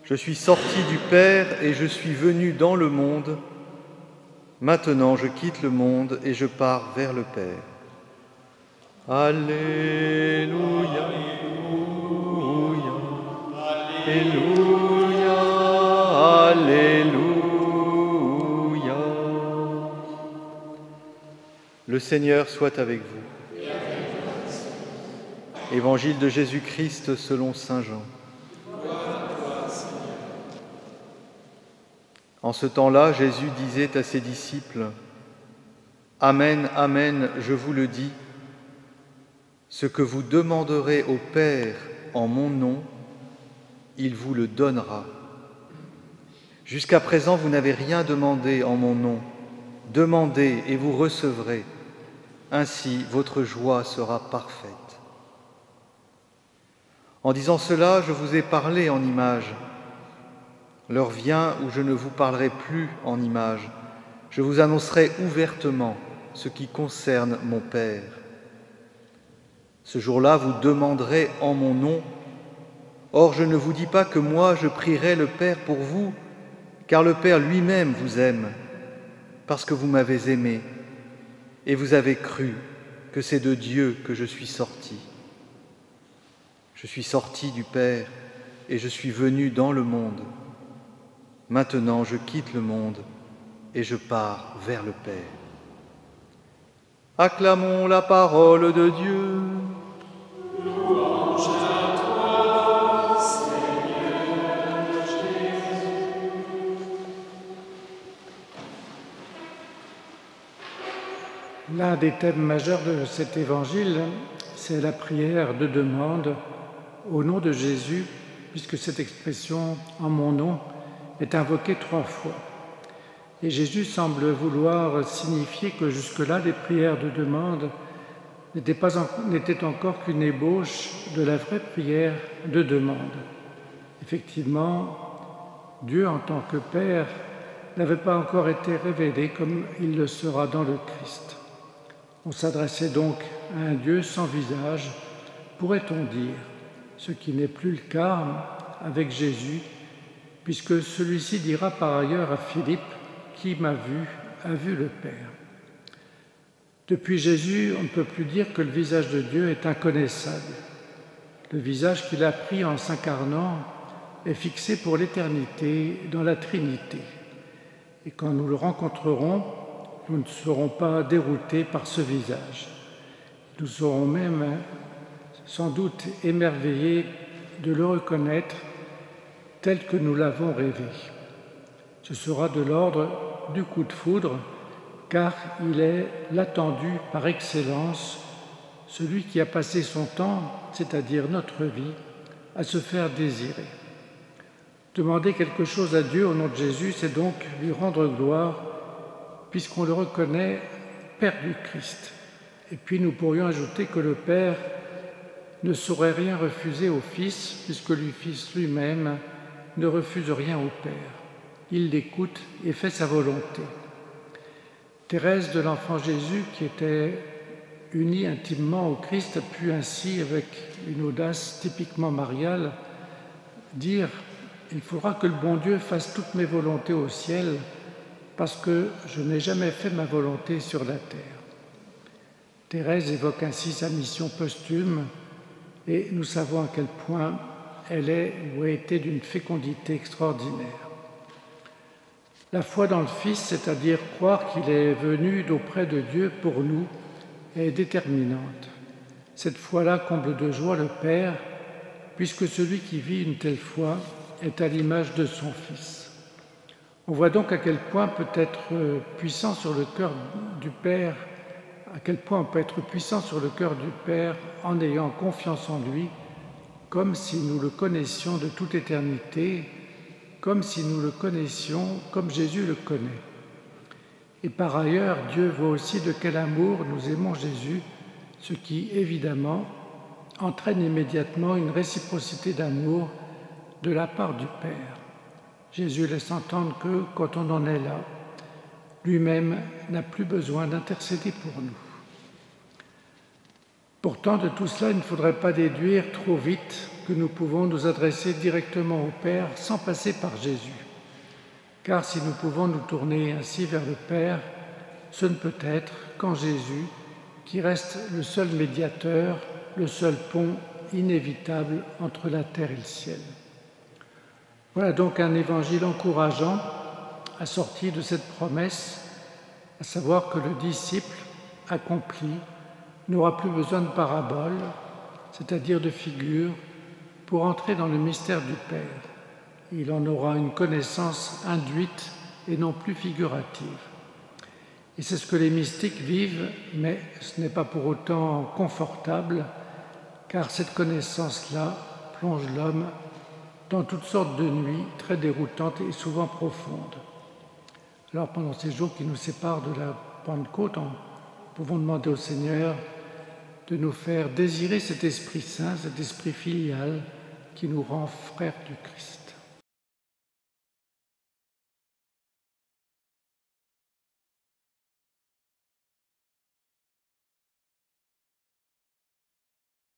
Je suis sorti du Père et je suis venu dans le monde. Maintenant, je quitte le monde et je pars vers le Père. Alléluia, Alléluia, Alléluia, Alléluia. Le Seigneur soit avec vous. Évangile de Jésus-Christ selon saint Jean. En ce temps-là, Jésus disait à ses disciples : « Amen, amen, je vous le dis, ce que vous demanderez au Père en mon nom, il vous le donnera. Jusqu'à présent, vous n'avez rien demandé en mon nom. Demandez et vous recevrez. Ainsi, votre joie sera parfaite. » En disant cela, je vous ai parlé en images. L'heure vient où je ne vous parlerai plus en images. Je vous annoncerai ouvertement ce qui concerne mon Père. Ce jour-là, vous demanderez en mon nom. Or, je ne vous dis pas que moi, je prierai le Père pour vous, car le Père lui-même vous aime, parce que vous m'avez aimé, et vous avez cru que c'est de Dieu que je suis sorti. Je suis sorti du Père et je suis venu dans le monde. Maintenant, je quitte le monde et je pars vers le Père. Acclamons la parole de Dieu. Louange à toi, Seigneur Jésus. L'un des thèmes majeurs de cet évangile, c'est la prière de demande au nom de Jésus, puisque cette expression « en mon nom » est invoquée 3 fois. Et Jésus semble vouloir signifier que jusque-là, les prières de demande n'étaient encore qu'une ébauche de la vraie prière de demande. Effectivement, Dieu en tant que Père n'avait pas encore été révélé comme il le sera dans le Christ. On s'adressait donc à un Dieu sans visage, pourrait-on dire, ce qui n'est plus le cas avec Jésus, puisque celui-ci dira par ailleurs à Philippe « Qui m'a vu, a vu le Père ». Depuis Jésus, on ne peut plus dire que le visage de Dieu est inconnaissable. Le visage qu'il a pris en s'incarnant est fixé pour l'éternité dans la Trinité. Et quand nous le rencontrerons, nous ne serons pas déroutés par ce visage. Nous serons même sans doute émerveillés de le reconnaître tel que nous l'avons rêvé. Ce sera de l'ordre du coup de foudre, car il est l'attendu par excellence, celui qui a passé son temps, c'est-à-dire notre vie, à se faire désirer. Demander quelque chose à Dieu au nom de Jésus, c'est donc lui rendre gloire, puisqu'on le reconnaît Père du Christ. Et puis nous pourrions ajouter que le Père ne saurait rien refuser au Fils, puisque le Fils lui-même ne refuse rien au Père. Il l'écoute et fait sa volonté. Thérèse de l'Enfant Jésus, qui était unie intimement au Christ, a pu ainsi, avec une audace typiquement mariale, dire « Il faudra que le bon Dieu fasse toutes mes volontés au ciel, parce que je n'ai jamais fait ma volonté sur la terre. » Thérèse évoque ainsi sa mission posthume, et nous savons à quel point elle est ou a été d'une fécondité extraordinaire. La foi dans le Fils, c'est-à-dire croire qu'il est venu d'auprès de Dieu pour nous, est déterminante. Cette foi-là comble de joie le Père, puisque celui qui vit une telle foi est à l'image de son Fils. On voit donc à quel point peut être puissant sur le cœur du Père, à quel point on peut être puissant sur le cœur du Père en ayant confiance en lui, comme si nous le connaissions de toute éternité, comme si nous le connaissions comme Jésus le connaît. Et par ailleurs, Dieu voit aussi de quel amour nous aimons Jésus, ce qui, évidemment, entraîne immédiatement une réciprocité d'amour de la part du Père. Jésus laisse entendre que, quand on en est là, lui-même n'a plus besoin d'intercéder pour nous. Pourtant, de tout cela, il ne faudrait pas déduire trop vite que nous pouvons nous adresser directement au Père sans passer par Jésus. Car si nous pouvons nous tourner ainsi vers le Père, ce ne peut être qu'en Jésus, qui reste le seul médiateur, le seul pont inévitable entre la terre et le ciel. Voilà donc un évangile encourageant, assorti de cette promesse, à savoir que le disciple accompli n'aura plus besoin de paraboles, c'est-à-dire de figures, pour entrer dans le mystère du Père. Il en aura une connaissance induite et non plus figurative. Et c'est ce que les mystiques vivent, mais ce n'est pas pour autant confortable, car cette connaissance-là plonge l'homme dans toutes sortes de nuits très déroutantes et souvent profondes. Alors pendant ces jours qui nous séparent de la Pentecôte, nous pouvons demander au Seigneur de nous faire désirer cet Esprit Saint, cet Esprit filial qui nous rend frères du Christ.